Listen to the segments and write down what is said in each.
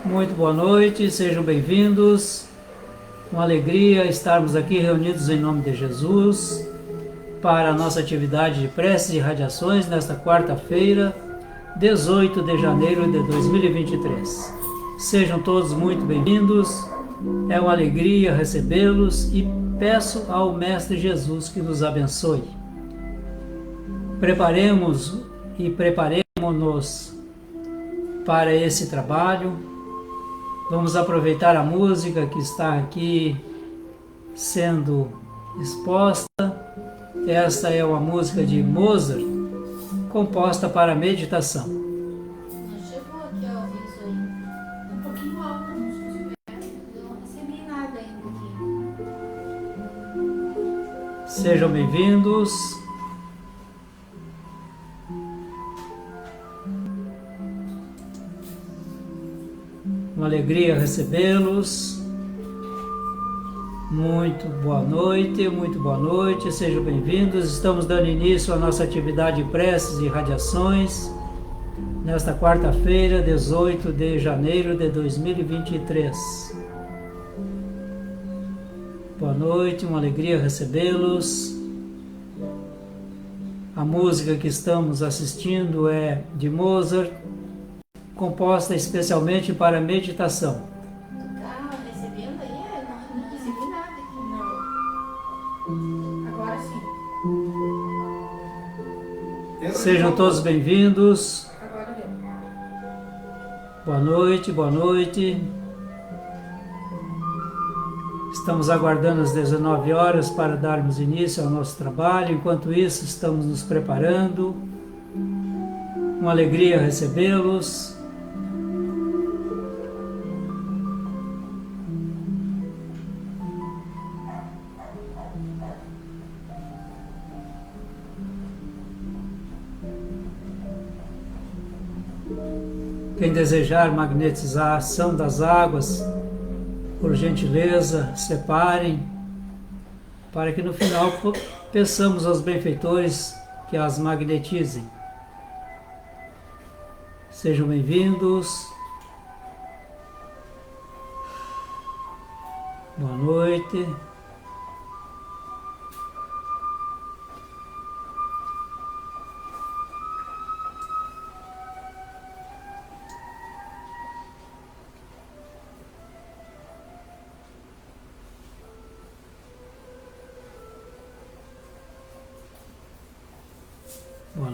Muito boa noite, sejam bem-vindos. Uma alegria estarmos aqui reunidos em nome de Jesus para a nossa atividade de preces e radiações nesta quarta-feira, 18 de janeiro de 2023. Sejam todos muito bem-vindos, é uma alegria recebê-los e peço ao Mestre Jesus que nos abençoe. Preparemos-nos para esse trabalho. Vamos aproveitar a música que está aqui sendo exposta. Esta é uma música de Mozart, composta para meditação. Não chegou aqui ao aviso aí. Um pouquinho alto, eu não recebi nada ainda aqui. Sejam bem-vindos. Uma alegria recebê-los. Muito boa noite, sejam bem-vindos. Estamos dando início à nossa atividade de preces e radiações nesta quarta-feira, 18 de janeiro de 2023. Boa noite, uma alegria recebê-los. A música que estamos assistindo é de Mozart, composta especialmente para meditação. Tá recebendo aí? Eu não recebi nada aqui. Não. Agora sim. Sejam todos bem-vindos. Agora deu. Boa noite. Estamos aguardando as 19 horas para darmos início ao nosso trabalho. Enquanto isso, estamos nos preparando. Uma alegria recebê-los. Quem desejar magnetizar a ação das águas, por gentileza, separem, para que no final peçamos aos benfeitores que as magnetizem. Sejam bem-vindos. Boa noite. Boa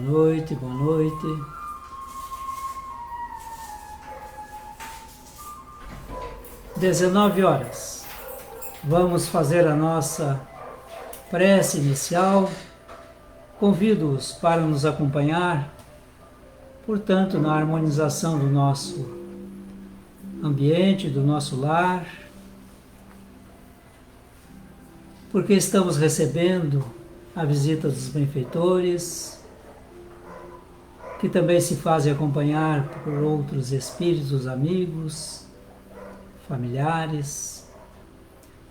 noite. 19 horas. Vamos fazer a nossa prece inicial. Convido-os para nos acompanhar, portanto, na harmonização do nosso ambiente, do nosso lar, porque estamos recebendo a visita dos benfeitores, que também se fazem acompanhar por outros espíritos amigos, familiares,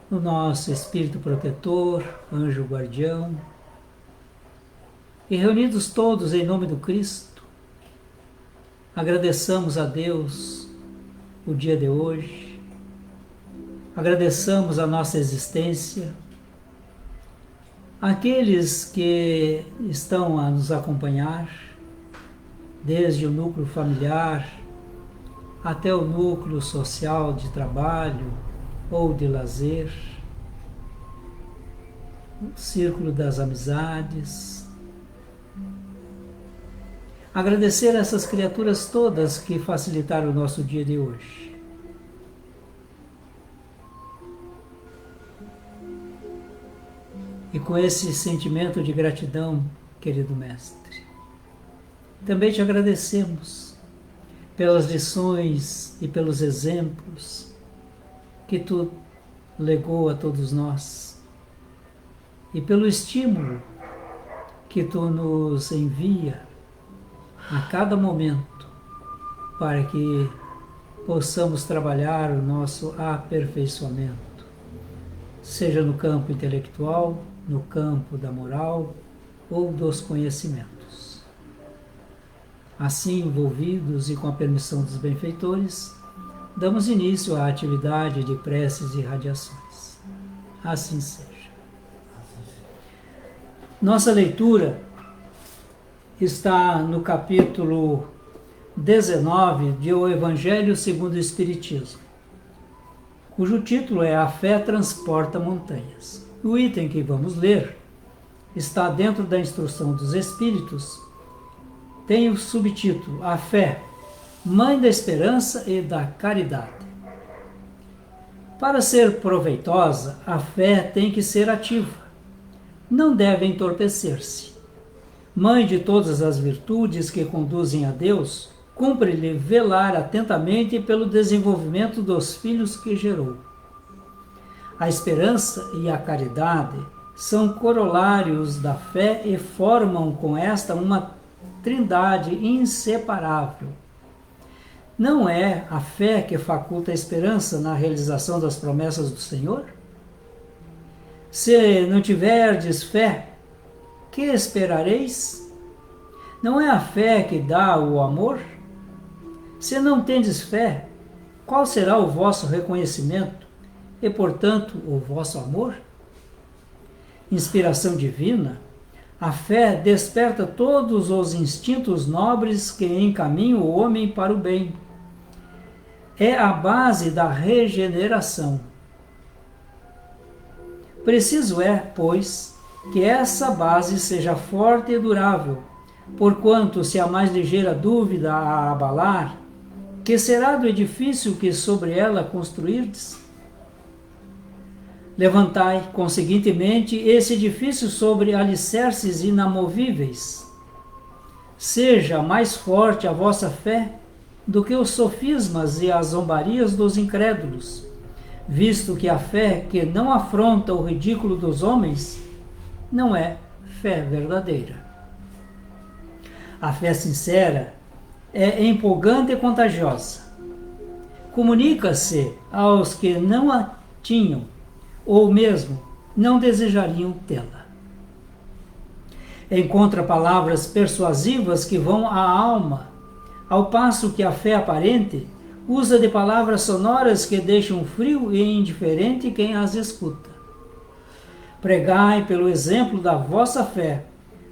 o nosso espírito protetor, anjo guardião, e reunidos todos em nome do Cristo, agradeçamos a Deus o dia de hoje, agradeçamos a nossa existência, aqueles que estão a nos acompanhar, desde o núcleo familiar até o núcleo social de trabalho ou de lazer, o círculo das amizades. Agradecer a essas criaturas todas que facilitaram o nosso dia de hoje. E com esse sentimento de gratidão, querido Mestre, também te agradecemos pelas lições e pelos exemplos que tu legou a todos nós e pelo estímulo que tu nos envia a cada momento para que possamos trabalhar o nosso aperfeiçoamento, seja no campo intelectual, no campo da moral ou dos conhecimentos. Assim, envolvidos e com a permissão dos benfeitores, damos início à atividade de preces e radiações. Assim seja. Nossa leitura está no capítulo 19 de O Evangelho segundo o Espiritismo, cujo título é A Fé Transporta Montanhas. O item que vamos ler está dentro da Instrução dos Espíritos, tem o subtítulo A Fé, Mãe da Esperança e da Caridade. Para ser proveitosa, a fé tem que ser ativa, não deve entorpecer-se. Mãe de todas as virtudes que conduzem a Deus, cumpre-lhe velar atentamente pelo desenvolvimento dos filhos que gerou. A esperança e a caridade são corolários da fé e formam com esta uma trindade inseparável. Não é a fé que faculta a esperança na realização das promessas do Senhor? Se não tiverdes fé, que esperareis? Não é a fé que dá o amor? Se não tendes fé, qual será o vosso reconhecimento e, portanto, o vosso amor? Inspiração divina, a fé desperta todos os instintos nobres que encaminham o homem para o bem. É a base da regeneração. Preciso é, pois, que essa base seja forte e durável, porquanto se a mais ligeira dúvida a abalar, que será do edifício que sobre ela construirdes? Levantai, conseguintemente, esse edifício sobre alicerces inamovíveis. Seja mais forte a vossa fé do que os sofismas e as zombarias dos incrédulos, visto que a fé que não afronta o ridículo dos homens não é fé verdadeira. A fé sincera é empolgante e contagiosa. Comunica-se aos que não a tinham, ou mesmo não desejariam tê-la. Encontra palavras persuasivas que vão à alma, ao passo que a fé aparente usa de palavras sonoras que deixam frio e indiferente quem as escuta. Pregai pelo exemplo da vossa fé,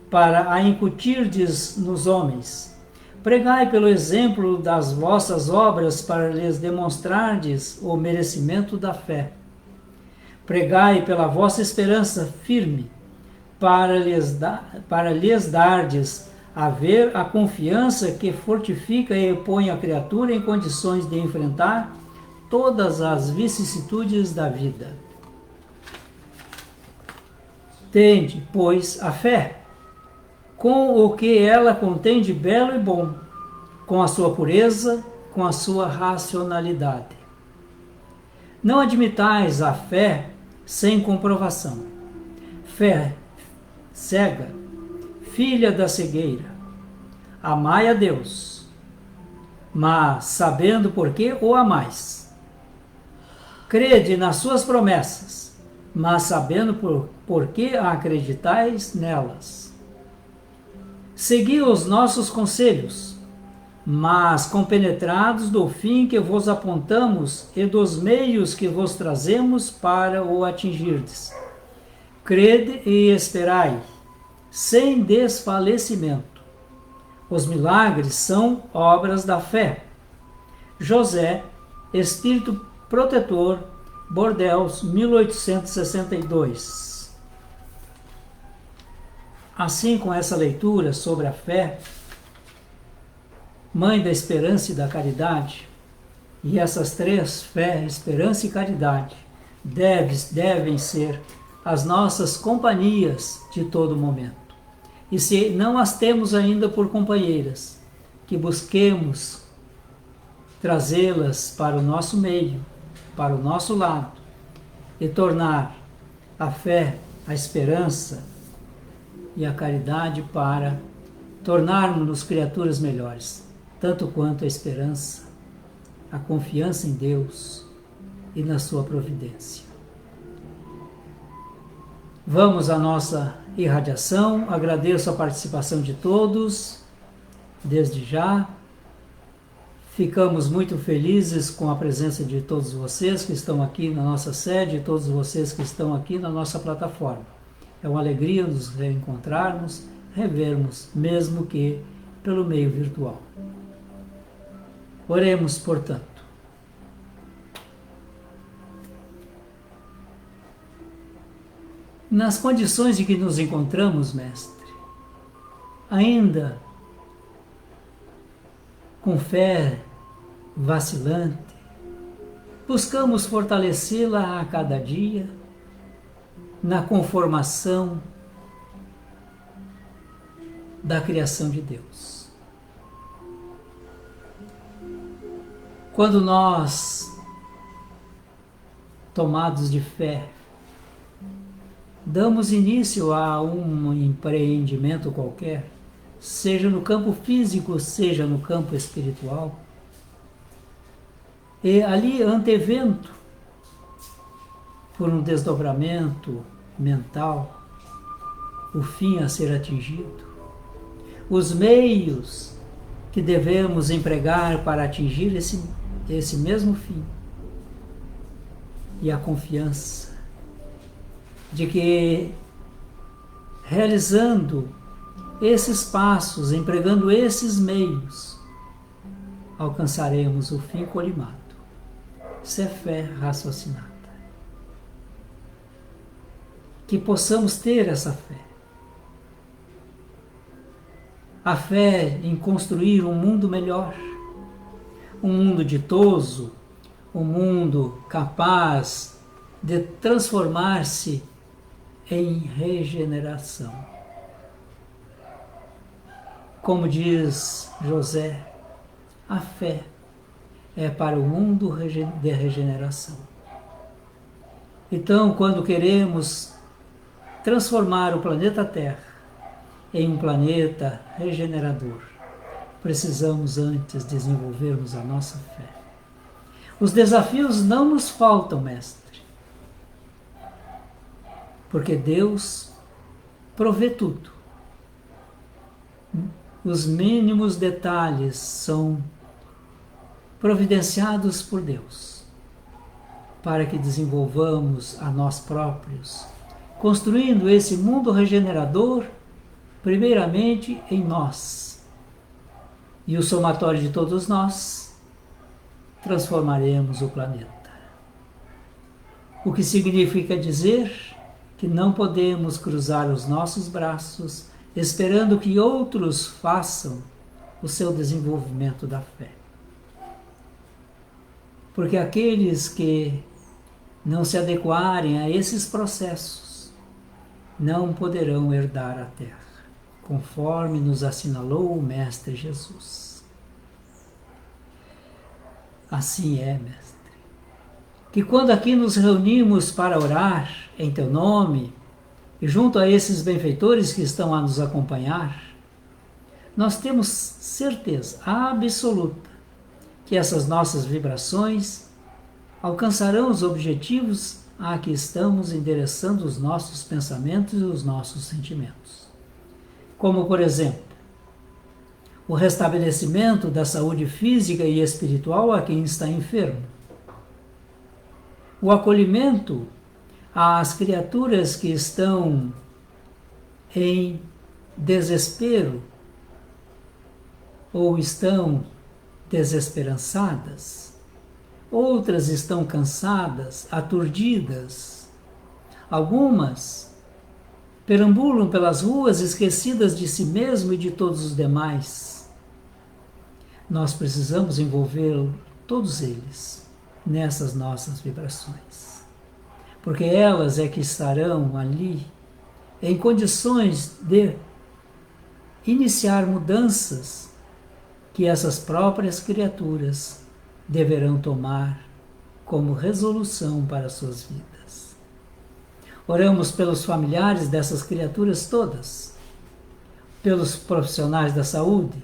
para a incutirdes nos homens. Pregai pelo exemplo das vossas obras, para lhes demonstrardes o merecimento da fé. Pregai pela vossa esperança firme, para lhes dardes a ver a confiança que fortifica e põe a criatura em condições de enfrentar todas as vicissitudes da vida. Tende, pois, a fé, com o que ela contém de belo e bom, com a sua pureza, com a sua racionalidade. Não admitais a fé sem comprovação. Fé cega, filha da cegueira. Amai a Deus, mas sabendo por que o amais. Crede nas suas promessas, mas sabendo por que acreditais nelas. Segui os nossos conselhos, mas compenetrados do fim que vos apontamos e dos meios que vos trazemos para o atingirdes. Crede e esperai, sem desfalecimento. Os milagres são obras da fé. José, Espírito Protetor, Bordeaux, 1862. Assim, com essa leitura sobre a fé, Mãe da Esperança e da Caridade, e essas três, fé, esperança e caridade, devem ser as nossas companhias de todo momento. E se não as temos ainda por companheiras, que busquemos trazê-las para o nosso meio, para o nosso lado, e tornar a fé, a esperança e a caridade para tornarmos-nos criaturas melhores, tanto quanto a esperança, a confiança em Deus e na sua providência. Vamos à nossa irradiação. Agradeço a participação de todos desde já. Ficamos muito felizes com a presença de todos vocês que estão aqui na nossa sede, todos vocês que estão aqui na nossa plataforma. É uma alegria nos reencontrarmos, revermos, mesmo que pelo meio virtual. Oremos, portanto. Nas condições em que nos encontramos, Mestre, ainda com fé vacilante, buscamos fortalecê-la a cada dia na conformação da criação de Deus. Quando nós, tomados de fé, damos início a um empreendimento qualquer, seja no campo físico, seja no campo espiritual, e ali antevendo, por um desdobramento mental, o fim a ser atingido, os meios que devemos empregar para atingir esse mesmo fim, e a confiança de que, realizando esses passos, empregando esses meios, alcançaremos o fim colimado. Isso é fé raciocinada. Que possamos ter essa fé. A fé em construir um mundo melhor, um mundo ditoso, um mundo capaz de transformar-se em regeneração. Como diz José, a fé é para o mundo de regeneração. Então, quando queremos transformar o planeta Terra em um planeta regenerador, precisamos antes desenvolvermos a nossa fé. Os desafios não nos faltam, Mestre, porque Deus provê tudo. Os mínimos detalhes são providenciados por Deus para que desenvolvamos a nós próprios, construindo esse mundo regenerador, primeiramente em nós. E o somatório de todos nós, transformaremos o planeta. O que significa dizer que não podemos cruzar os nossos braços esperando que outros façam o seu desenvolvimento da fé. Porque aqueles que não se adequarem a esses processos não poderão herdar a terra, conforme nos assinalou o Mestre Jesus. Assim é, Mestre, que quando aqui nos reunimos para orar em Teu nome, e junto a esses benfeitores que estão a nos acompanhar, nós temos certeza absoluta que essas nossas vibrações alcançarão os objetivos a que estamos endereçando os nossos pensamentos e os nossos sentimentos. Como, por exemplo, o restabelecimento da saúde física e espiritual a quem está enfermo, o acolhimento às criaturas que estão em desespero ou estão desesperançadas, outras estão cansadas, aturdidas, algumas perambulam pelas ruas esquecidas de si mesmo e de todos os demais. Nós precisamos envolver todos eles nessas nossas vibrações, porque elas é que estarão ali em condições de iniciar mudanças que essas próprias criaturas deverão tomar como resolução para suas vidas. Oramos pelos familiares dessas criaturas todas, pelos profissionais da saúde,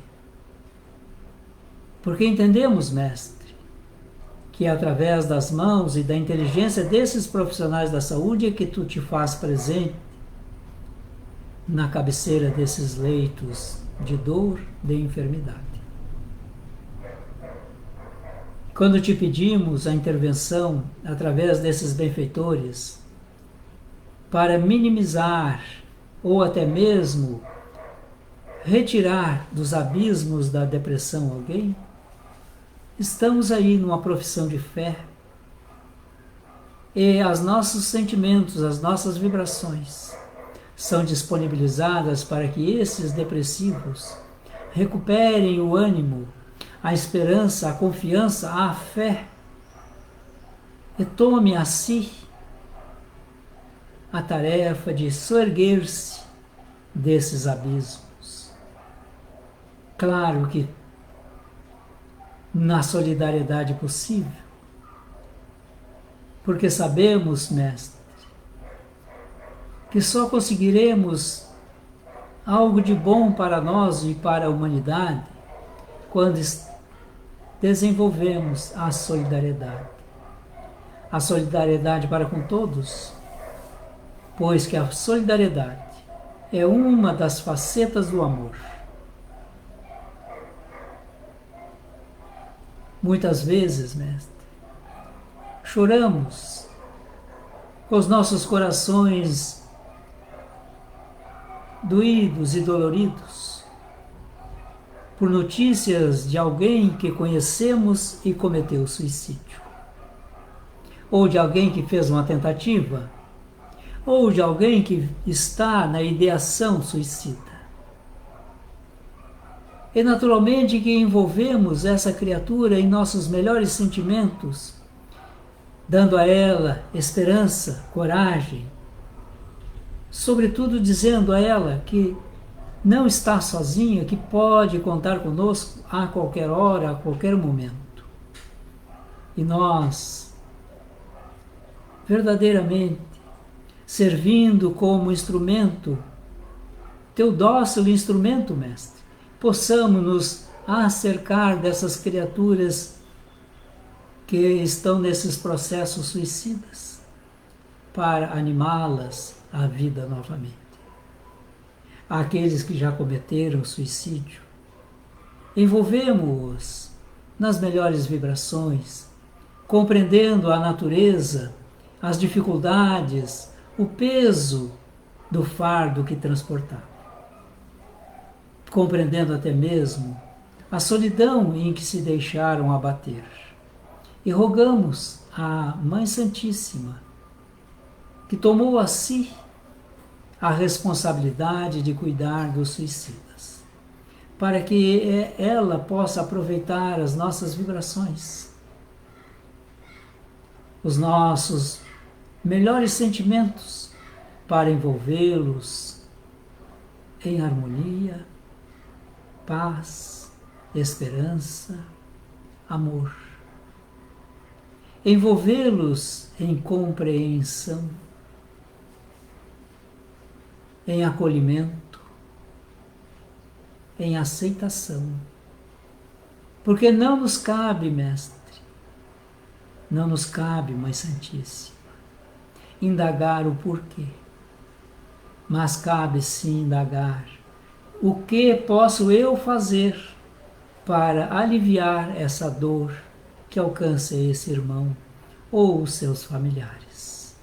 porque entendemos, Mestre, que é através das mãos e da inteligência desses profissionais da saúde é que Tu te faz presente na cabeceira desses leitos de dor, de enfermidade. Quando te pedimos a intervenção através desses benfeitores para minimizar ou até mesmo retirar dos abismos da depressão alguém, estamos aí numa profissão de fé e os nossos sentimentos, as nossas vibrações são disponibilizadas para que esses depressivos recuperem o ânimo, a esperança, a confiança, a fé e tomem a si a tarefa de soerguer-se desses abismos. Claro que na solidariedade possível, porque sabemos, Mestre, que só conseguiremos algo de bom para nós e para a humanidade quando desenvolvemos a solidariedade. A solidariedade para com todos, pois que a solidariedade é uma das facetas do amor. Muitas vezes, Mestre, choramos com os nossos corações doídos e doloridos por notícias de alguém que conhecemos e cometeu suicídio, ou de alguém que fez uma tentativa, ou de alguém que está na ideação suicida. E naturalmente que envolvemos essa criatura em nossos melhores sentimentos, dando a ela esperança, coragem, sobretudo dizendo a ela que não está sozinha, que pode contar conosco a qualquer hora, a qualquer momento. E nós, verdadeiramente, servindo como instrumento, teu dócil instrumento, Mestre, possamos nos acercar dessas criaturas que estão nesses processos suicidas, para animá-las à vida novamente. Aqueles que já cometeram suicídio, envolvemos-os nas melhores vibrações, compreendendo a natureza, as dificuldades, o peso do fardo que transportava, compreendendo até mesmo a solidão em que se deixaram abater. E rogamos à Mãe Santíssima, que tomou a si a responsabilidade de cuidar dos suicidas, para que ela possa aproveitar as nossas vibrações, os nossos melhores sentimentos, para envolvê-los em harmonia, paz, esperança, amor. Envolvê-los em compreensão, em acolhimento, em aceitação. Porque não nos cabe, Mestre, não nos cabe, Mãe Santíssima, indagar o porquê, mas cabe sim indagar o que posso eu fazer para aliviar essa dor que alcança esse irmão ou os seus familiares.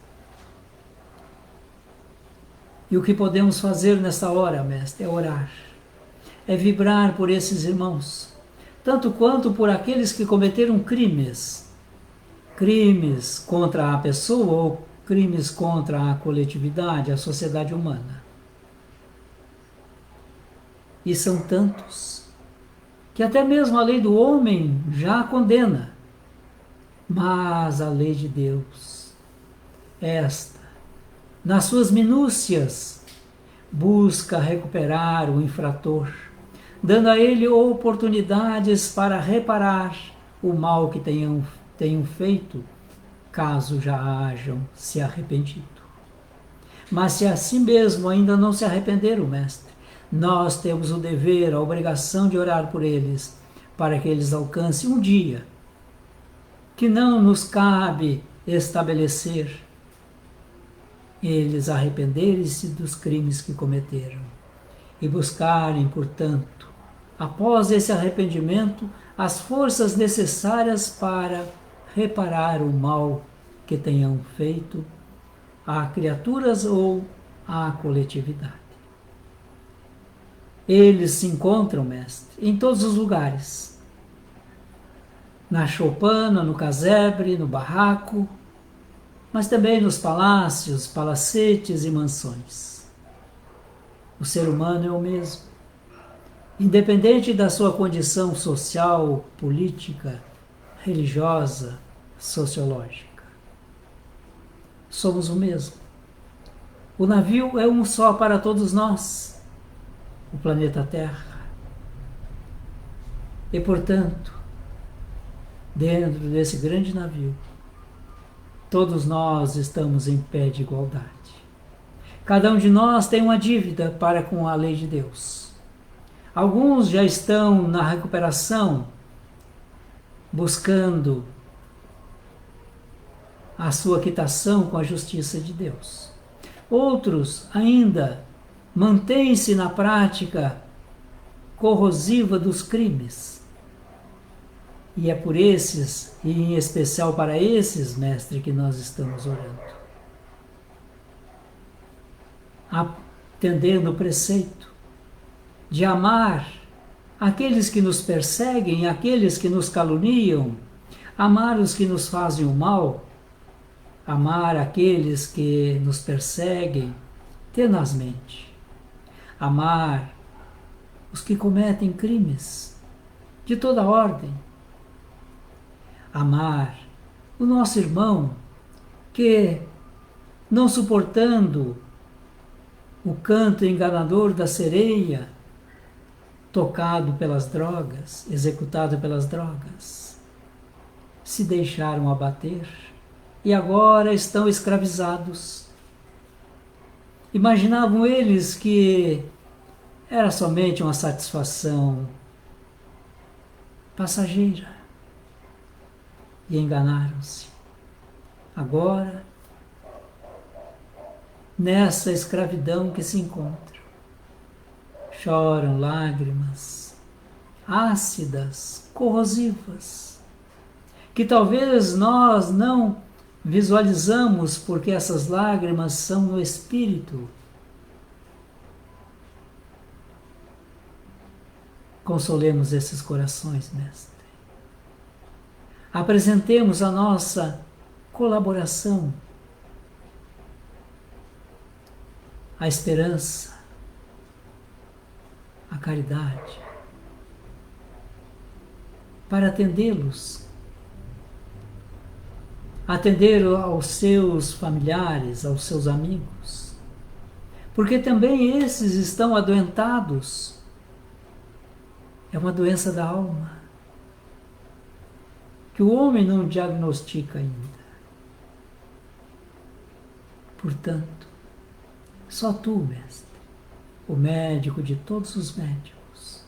E o que podemos fazer nessa hora, Mestre, é orar, é vibrar por esses irmãos, tanto quanto por aqueles que cometeram crimes contra a pessoa ou crimes contra a coletividade, a sociedade humana. E são tantos que até mesmo a lei do homem já condena. Mas a lei de Deus, esta, nas suas minúcias, busca recuperar o infrator, dando a ele oportunidades para reparar o mal que tenham feito, caso já hajam se arrependido. Mas se assim mesmo ainda não se arrependeram, Mestre, nós temos o dever, a obrigação de orar por eles, para que eles alcancem um dia que não nos cabe estabelecer, eles arrependerem-se dos crimes que cometeram e buscarem, portanto, após esse arrependimento, as forças necessárias para reparar o mal que tenham feito a criaturas ou à coletividade. Eles se encontram, mestre, em todos os lugares. Na choupana, no casebre, no barraco, mas também nos palácios, palacetes e mansões. O ser humano é o mesmo. Independente da sua condição social, política, religiosa, sociológica. Somos o mesmo. O navio é um só para todos nós, o planeta Terra. E, portanto, dentro desse grande navio, todos nós estamos em pé de igualdade. Cada um de nós tem uma dívida para com a lei de Deus. Alguns já estão na recuperação, buscando a sua quitação com a justiça de Deus. Outros ainda mantêm-se na prática corrosiva dos crimes. E é por esses, e em especial para esses, mestre, que nós estamos orando. Atendendo o preceito de amar aqueles que nos perseguem, aqueles que nos caluniam, amar os que nos fazem o mal, amar aqueles que nos perseguem tenazmente, amar os que cometem crimes de toda ordem, amar o nosso irmão que, não suportando o canto enganador da sereia, tocado pelas drogas, executado pelas drogas, se deixaram abater e agora estão escravizados. Imaginavam eles que era somente uma satisfação passageira e enganaram-se. Agora, nessa escravidão que se encontram, choram lágrimas ácidas, corrosivas, que talvez nós não visualizamos porque essas lágrimas são no espírito. Consolemos esses corações, mestre. Apresentemos a nossa colaboração, a esperança, a caridade, para atendê-los, atender aos seus familiares, aos seus amigos, porque também esses estão adoentados. É uma doença da alma, que o homem não diagnostica ainda. Portanto, só tu, mestre, o médico de todos os médicos,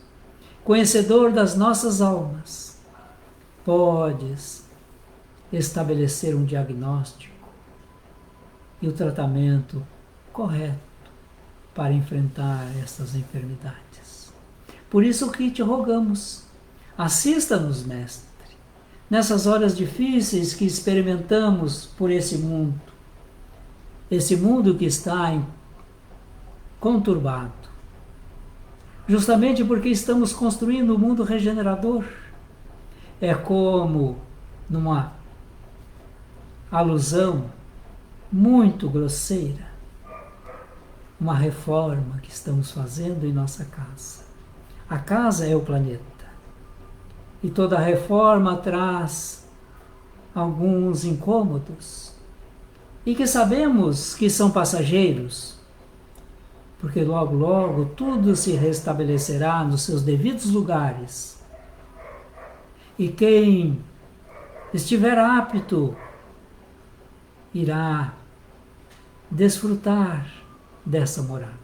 conhecedor das nossas almas, podes estabelecer um diagnóstico e o tratamento correto para enfrentar essas enfermidades. Por isso que te rogamos, assista-nos, mestre, nessas horas difíceis que experimentamos por esse mundo que está conturbado, justamente porque estamos construindo um mundo regenerador. É como numa alusão muito grosseira, uma reforma que estamos fazendo em nossa casa. A casa é o planeta. E toda reforma traz alguns incômodos e que sabemos que são passageiros, porque logo, logo tudo se restabelecerá nos seus devidos lugares. E quem estiver apto irá desfrutar dessa morada.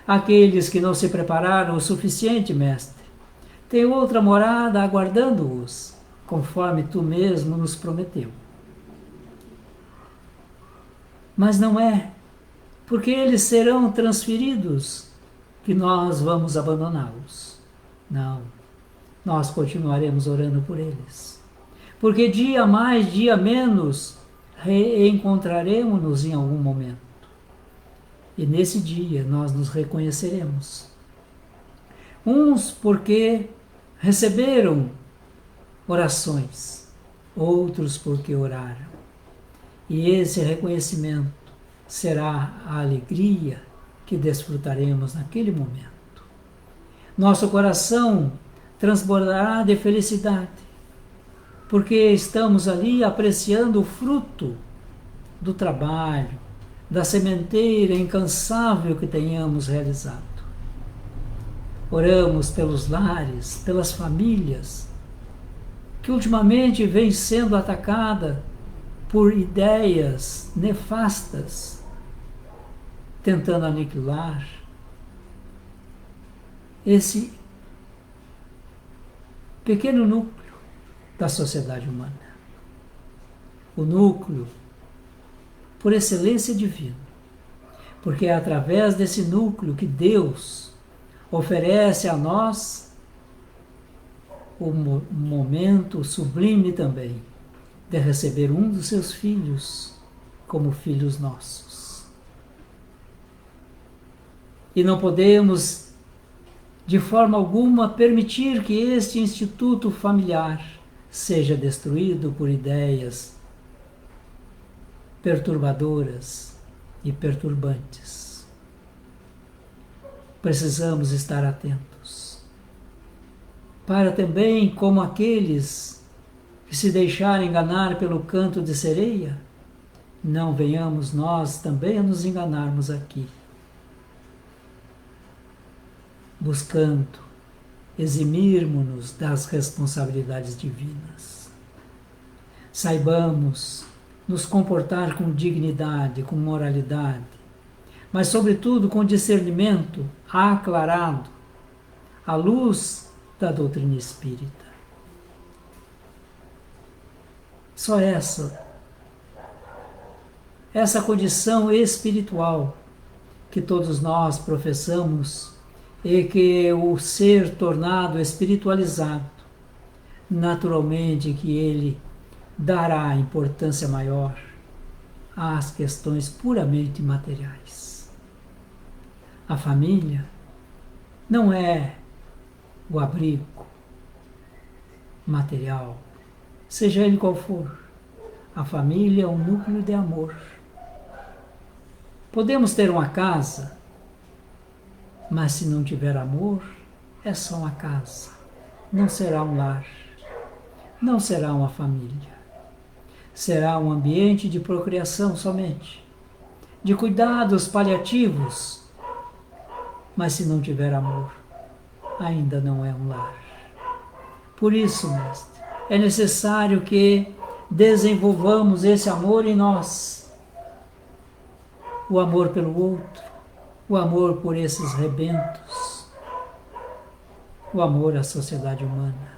Aqueles que não se prepararam o suficiente, mestre, têm outra morada aguardando-os, conforme tu mesmo nos prometeu. Mas não é, porque eles serão transferidos que nós vamos abandoná-los. Não, nós continuaremos orando por eles. Porque dia mais, dia menos, reencontraremos-nos em algum momento. E nesse dia nós nos reconheceremos. Uns porque receberam orações, outros porque oraram. E esse reconhecimento será a alegria que desfrutaremos naquele momento. Nosso coração transbordará de felicidade, porque estamos ali apreciando o fruto do trabalho, da sementeira incansável que tenhamos realizado. Oramos pelos lares, pelas famílias, que ultimamente vem sendo atacada por ideias nefastas, tentando aniquilar esse pequeno núcleo da sociedade humana. O núcleo, por excelência divina, porque é através desse núcleo que Deus oferece a nós o momento sublime também de receber um dos seus filhos como filhos nossos. E não podemos, de forma alguma, permitir que este instituto familiar seja destruído por ideias perturbadoras e perturbantes. Precisamos estar atentos, para também, como aqueles que se deixarem enganar pelo canto de sereia, não venhamos nós também a nos enganarmos aqui, buscando eximirmos-nos das responsabilidades divinas. Saibamos nos comportar com dignidade, com moralidade, mas sobretudo com discernimento aclarado, à luz da doutrina espírita. Só essa condição espiritual que todos nós professamos e que o ser tornado espiritualizado, naturalmente que ele dará importância maior às questões puramente materiais. A família não é o abrigo material, seja ele qual for. A família é um núcleo de amor. Podemos ter uma casa, mas se não tiver amor, é só uma casa. Não será um lar, não será uma família. Será um ambiente de procriação somente, de cuidados paliativos, mas se não tiver amor, ainda não é um lar. Por isso, mestre, é necessário que desenvolvamos esse amor em nós, o amor pelo outro, o amor por esses rebentos, o amor à sociedade humana,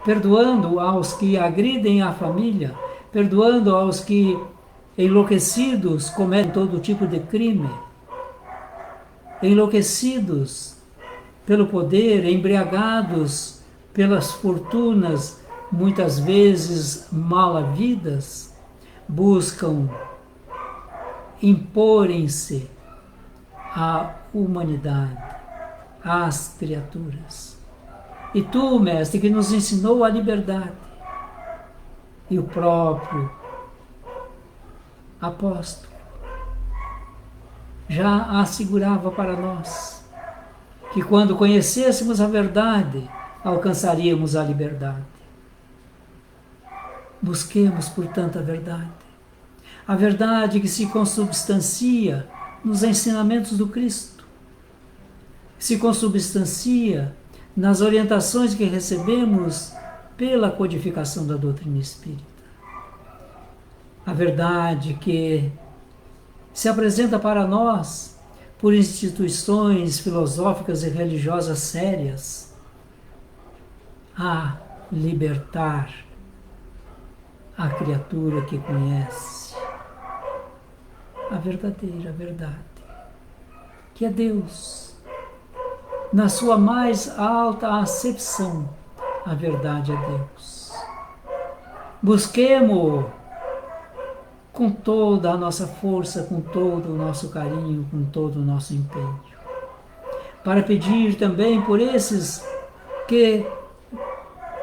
perdoando aos que agridem a família, perdoando aos que, enlouquecidos, cometem todo tipo de crime, enlouquecidos pelo poder, embriagados pelas fortunas, muitas vezes mal havidas, buscam imporem-se à humanidade, às criaturas. E tu, mestre, que nos ensinou a liberdade, e o próprio apóstolo já assegurava para nós que quando conhecêssemos a verdade, alcançaríamos a liberdade. Busquemos, portanto, a verdade. A verdade que se consubstancia nos ensinamentos do Cristo, se consubstancia nas orientações que recebemos pela codificação da doutrina espírita. A verdade que se apresenta para nós por instituições filosóficas e religiosas sérias, a libertar a criatura que conhece a verdadeira verdade, que é Deus, na sua mais alta acepção, a verdade é Deus. Busquemo-o com toda a nossa força, com todo o nosso carinho, com todo o nosso empenho. Para pedir também por esses que,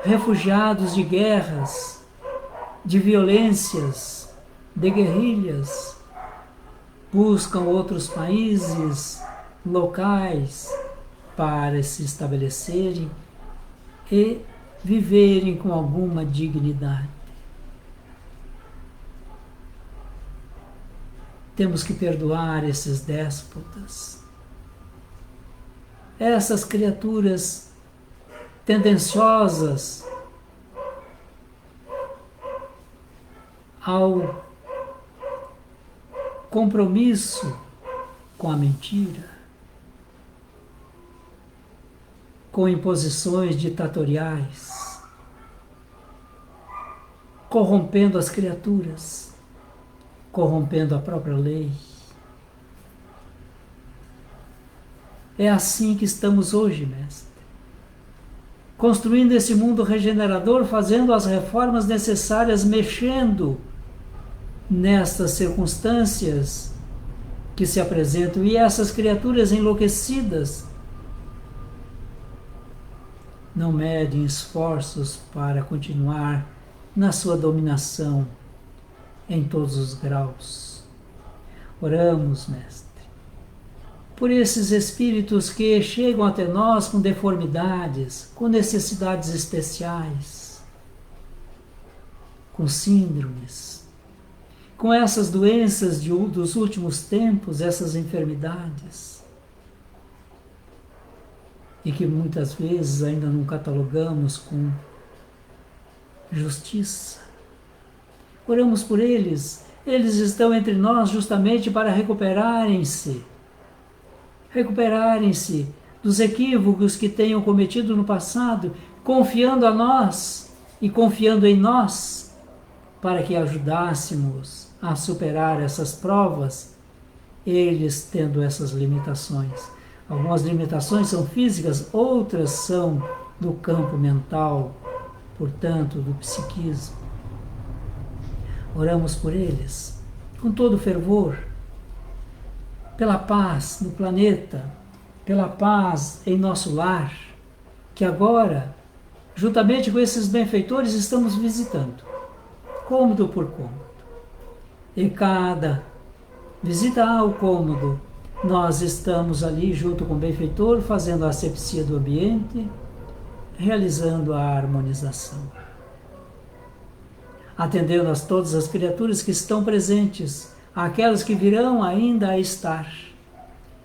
refugiados de guerras, de violências, de guerrilhas, buscam outros países, locais, para se estabelecerem e viverem com alguma dignidade. Temos que perdoar esses déspotas, essas criaturas tendenciosas ao compromisso com a mentira, com imposições ditatoriais, corrompendo as criaturas, corrompendo a própria lei. É assim que estamos hoje, mestre. Construindo esse mundo regenerador, fazendo as reformas necessárias, mexendo nestas circunstâncias que se apresentam. E essas criaturas enlouquecidas não medem esforços para continuar na sua dominação em todos os graus. Oramos, mestre, por esses espíritos que chegam até nós com deformidades, com necessidades especiais, com síndromes, com essas doenças dos últimos tempos, essas enfermidades, e que muitas vezes ainda não catalogamos com justiça. Oramos por eles. Eles estão entre nós justamente para recuperarem-se dos equívocos que tenham cometido no passado, confiando a nós e confiando em nós, para que ajudássemos a superar essas provas, eles tendo essas limitações. Algumas limitações são físicas, outras são do campo mental, portanto, do psiquismo. Oramos por eles com todo fervor, pela paz no planeta, pela paz em nosso lar, que agora, juntamente com esses benfeitores, estamos visitando, cômodo por cômodo. E cada visita ao cômodo, nós estamos ali junto com o benfeitor, fazendo a asepsia do ambiente, realizando a harmonização, atendendo a todas as criaturas que estão presentes, aquelas que virão ainda a estar,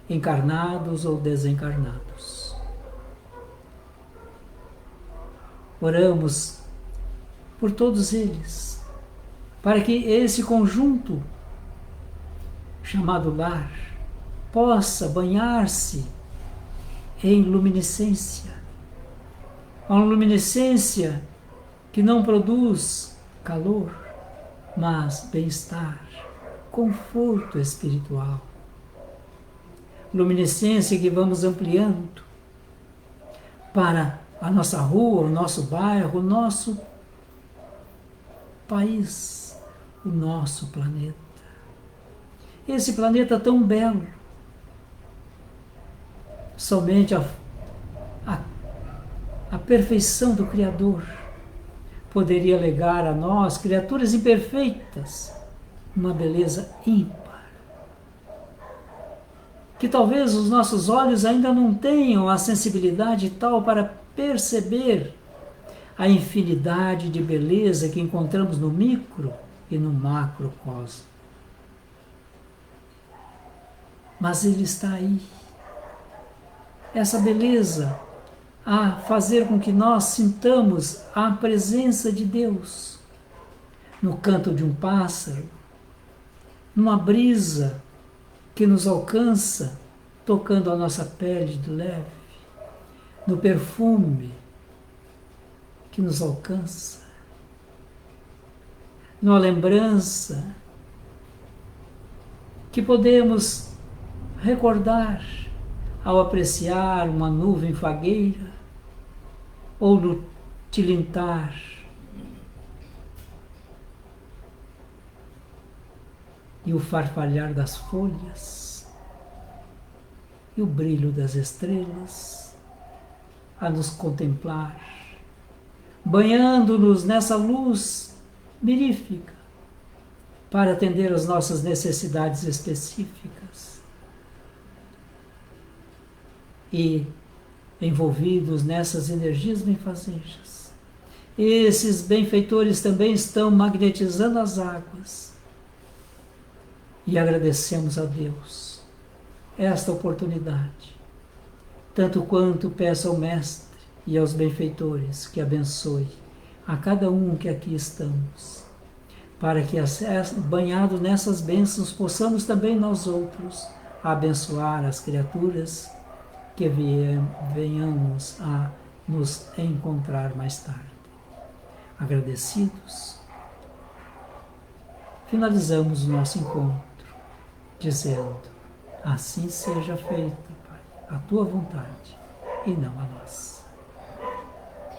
encarnados ou desencarnados. Oramos por todos eles, para que esse conjunto chamado lar possa banhar-se em luminescência, uma luminescência que não produz calor, mas bem-estar, conforto espiritual. Luminescência que vamos ampliando para a nossa rua, o nosso bairro, o nosso país, o nosso planeta. Esse planeta tão belo, somente a perfeição do Criador poderia legar a nós, criaturas imperfeitas, uma beleza ímpar, que talvez os nossos olhos ainda não tenham a sensibilidade tal para perceber a infinidade de beleza que encontramos no micro e no macrocosmo. Mas ele está aí. Essa beleza a fazer com que nós sintamos a presença de Deus no canto de um pássaro, numa brisa que nos alcança, tocando a nossa pele de leve, no perfume que nos alcança, numa lembrança que podemos recordar ao apreciar uma nuvem fagueira ou no tilintar e o farfalhar das folhas e o brilho das estrelas a nos contemplar, banhando-nos nessa luz mirífica para atender às nossas necessidades específicas e envolvidos nessas energias benfazejas. Esses benfeitores também estão magnetizando as águas e agradecemos a Deus esta oportunidade, tanto quanto peço ao Mestre e aos benfeitores que abençoe a cada um que aqui estamos, para que, banhados nessas bênçãos, possamos também nós outros abençoar as criaturas que venhamos a nos encontrar mais tarde. Agradecidos, finalizamos o nosso encontro dizendo: assim seja feita, Pai, a tua vontade e não a nossa.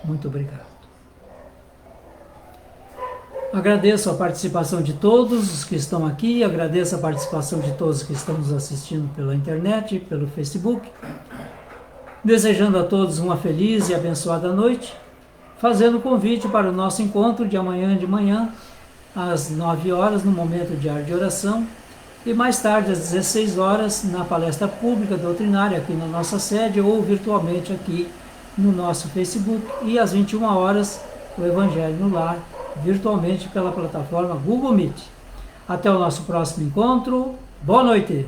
Muito obrigado. Agradeço a participação de todos os que estão aqui, agradeço a participação de todos que estão nos assistindo pela internet, pelo Facebook, desejando a todos uma feliz e abençoada noite, fazendo o convite para o nosso encontro de amanhã de manhã, às 9 horas, no momento diário de oração, e mais tarde, às 16 horas, na palestra pública doutrinária aqui na nossa sede ou virtualmente aqui no nosso Facebook, e às 21 horas, o Evangelho no Lar, virtualmente pela plataforma Google Meet. Até o nosso próximo encontro. Boa noite!